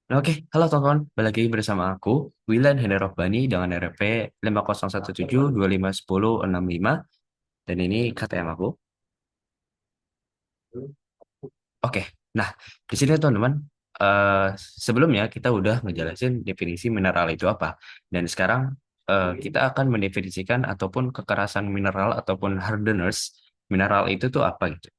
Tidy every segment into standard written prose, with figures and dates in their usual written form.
Oke, halo teman-teman. Balik lagi bersama aku, Wilan Henderofbani dengan RP 5017251065 dan ini KTM aku. Oke, nah di sini teman-teman, eh, sebelumnya kita udah ngejelasin definisi mineral itu apa, dan sekarang kita akan mendefinisikan ataupun kekerasan mineral ataupun hardeners mineral itu tuh apa gitu.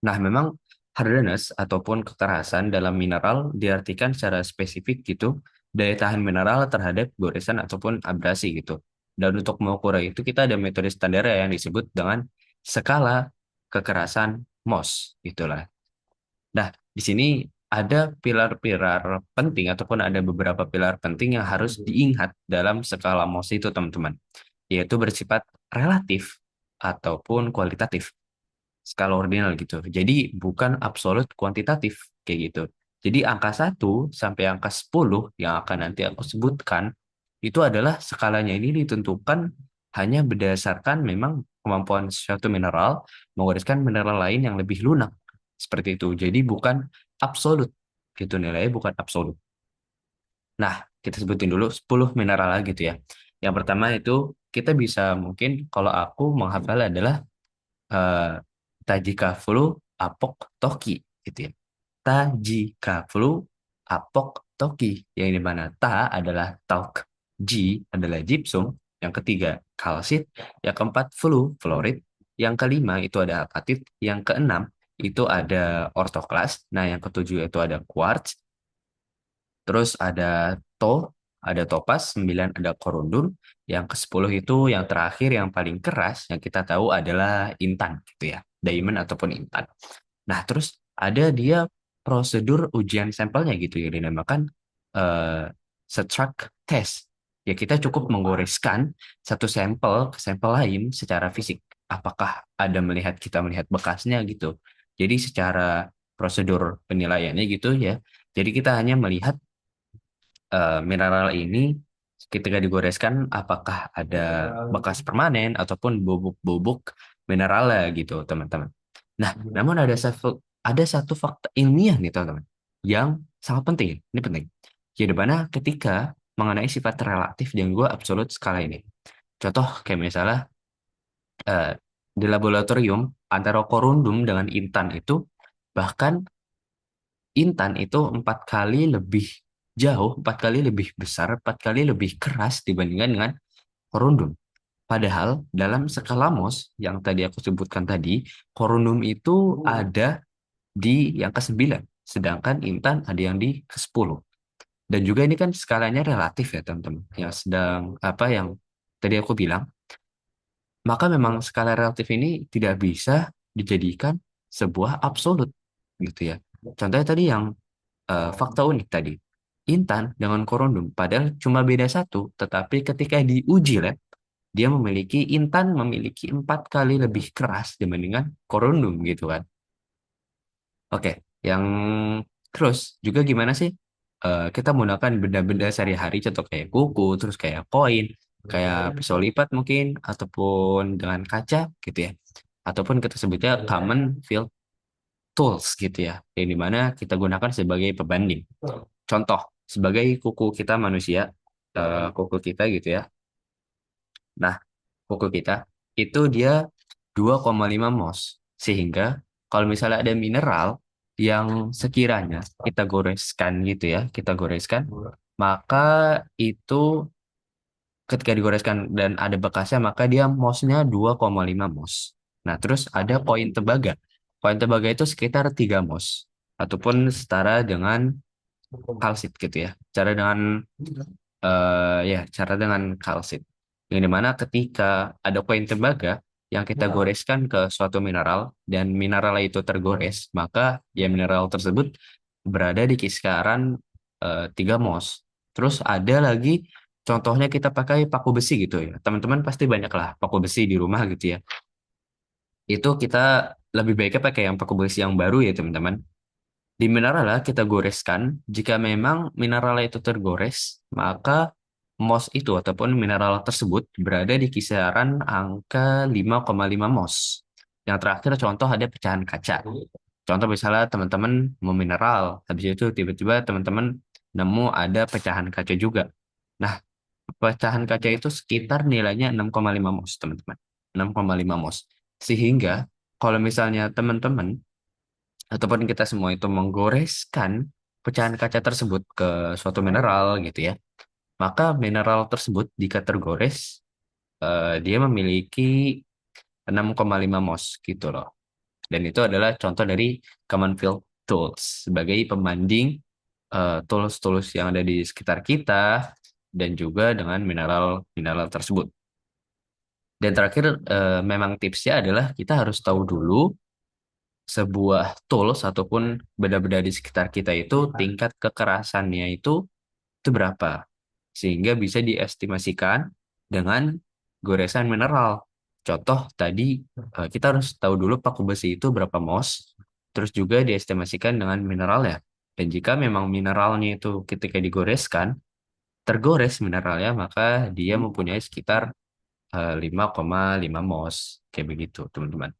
Nah, memang hardness ataupun kekerasan dalam mineral diartikan secara spesifik gitu, daya tahan mineral terhadap goresan ataupun abrasi gitu. Dan untuk mengukur itu kita ada metode standar yang disebut dengan skala kekerasan Mohs itulah. Nah, di sini ada pilar-pilar penting ataupun ada beberapa pilar penting yang harus diingat dalam skala Mohs itu, teman-teman, yaitu bersifat relatif ataupun kualitatif skala ordinal gitu. Jadi bukan absolut kuantitatif kayak gitu. Jadi angka 1 sampai angka 10 yang akan nanti aku sebutkan itu adalah skalanya ini ditentukan hanya berdasarkan memang kemampuan suatu mineral menggoreskan mineral lain yang lebih lunak. Seperti itu. Jadi bukan absolut gitu, nilainya bukan absolut. Nah, kita sebutin dulu 10 mineral lah gitu ya. Yang pertama itu kita bisa mungkin kalau aku menghafal adalah eh, Tajika Flu Apok Toki gitu ya. Tajika Flu Apok Toki yang di mana Ta adalah talc, G adalah gypsum, yang ketiga kalsit, yang keempat fluorid, yang kelima itu ada apatit, yang keenam itu ada ortoklas, nah yang ketujuh itu ada quartz, terus ada to, ada topas, 9 ada korundum, yang ke-10 itu yang terakhir yang paling keras yang kita tahu adalah intan gitu ya, diamond ataupun intan. Nah, terus ada dia prosedur ujian sampelnya gitu yang dinamakan eh, struct test. Ya kita cukup menggoreskan satu sampel ke sampel lain secara fisik. Apakah ada melihat kita melihat bekasnya gitu. Jadi secara prosedur penilaiannya gitu ya. Jadi kita hanya melihat mineral ini ketika digoreskan apakah ada bekas permanen ataupun bubuk-bubuk mineralnya gitu, teman-teman. Nah, namun ada satu fakta ilmiah nih, teman-teman, yang sangat penting. Ini penting. Jadi mana ketika mengenai sifat relatif dan juga absolut skala ini. Contoh kayak misalnya eh, di laboratorium antara korundum dengan intan itu bahkan intan itu 4 kali lebih jauh, 4 kali lebih besar, 4 kali lebih keras dibandingkan dengan korundum. Padahal dalam skala Mohs yang tadi aku sebutkan tadi, korundum itu ada di yang ke-9, sedangkan intan ada yang di ke-10. Dan juga ini kan skalanya relatif ya, teman-teman. Yang sedang apa yang tadi aku bilang, maka memang skala relatif ini tidak bisa dijadikan sebuah absolut gitu ya. Contohnya tadi yang fakta unik tadi. Intan dengan korundum, padahal cuma beda satu, tetapi ketika diuji lab, dia memiliki 4 kali lebih keras dibandingkan korundum gitu kan. Oke, yang terus juga gimana sih? Kita menggunakan benda-benda sehari-hari, contoh kayak kuku, terus kayak koin, kayak pisau lipat mungkin, ataupun dengan kaca gitu ya. Ataupun kita sebutnya common field tools gitu ya, yang dimana kita gunakan sebagai pembanding. Contoh, sebagai kuku kita manusia, kuku kita gitu ya. Nah, kuku kita itu dia 2,5 mos. Sehingga kalau misalnya ada mineral yang sekiranya kita goreskan gitu ya, kita goreskan, maka itu ketika digoreskan dan ada bekasnya, maka dia mosnya 2,5 mos. Nah, terus ada poin tembaga. Poin tembaga itu sekitar 3 mos. Ataupun setara dengan kalsit gitu ya. Cara dengan kalsit. Yang dimana ketika ada koin tembaga yang kita goreskan ke suatu mineral dan mineral itu tergores, maka ya mineral tersebut berada di kisaran 3 mos. Terus ada lagi contohnya kita pakai paku besi gitu ya. Teman-teman pasti banyak lah paku besi di rumah gitu ya. Itu kita lebih baiknya pakai yang paku besi yang baru ya, teman-teman. Di mineral kita goreskan, jika memang mineral itu tergores, maka MOS itu ataupun mineral tersebut berada di kisaran angka 5,5 MOS. Yang terakhir contoh ada pecahan kaca. Contoh misalnya teman-teman mau mineral, habis itu tiba-tiba teman-teman nemu ada pecahan kaca juga. Nah, pecahan kaca itu sekitar nilainya 6,5 mos, teman-teman. 6,5 mos. Sehingga kalau misalnya teman-teman ataupun kita semua itu menggoreskan pecahan kaca tersebut ke suatu mineral gitu ya, maka mineral tersebut jika tergores, dia memiliki 6,5 mos gitu loh. Dan itu adalah contoh dari common field tools sebagai pembanding tools-tools yang ada di sekitar kita dan juga dengan mineral-mineral tersebut. Dan terakhir, memang tipsnya adalah kita harus tahu dulu sebuah tools ataupun benda-benda di sekitar kita itu tingkat kekerasannya itu berapa, sehingga bisa diestimasikan dengan goresan mineral. Contoh tadi, kita harus tahu dulu paku besi itu berapa mos, terus juga diestimasikan dengan mineralnya. Dan jika memang mineralnya itu ketika digoreskan tergores mineralnya, maka dia mempunyai sekitar 5,5 mos, kayak begitu teman-teman.